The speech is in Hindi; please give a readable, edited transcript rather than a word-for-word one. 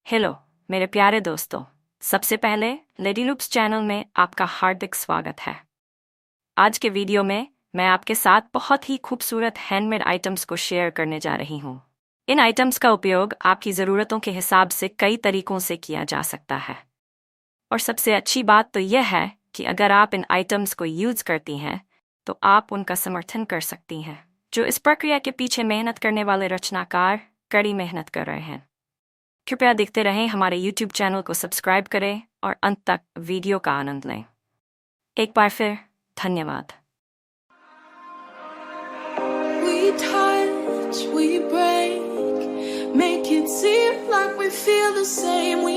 हेलो मेरे प्यारे दोस्तों, सबसे पहले लेडी लूप्स चैनल में आपका हार्दिक स्वागत है। आज के वीडियो में मैं आपके साथ बहुत ही खूबसूरत हैंडमेड आइटम्स को शेयर करने जा रही हूँ। इन आइटम्स का उपयोग आपकी ज़रूरतों के हिसाब से कई तरीकों से किया जा सकता है। और सबसे अच्छी बात तो यह है कि अगर आप इन आइटम्स को यूज़ करती हैं तो आप उनका समर्थन कर सकती हैं, जो इस प्रक्रिया के पीछे मेहनत करने वाले रचनाकार कड़ी मेहनत कर रहे हैं। कृपया देखते रहें, हमारे YouTube चैनल को सब्सक्राइब करें और अंत तक वीडियो का आनंद लें। एक बार फिर धन्यवाद। We touch, we break, make it seem like we feel the same. We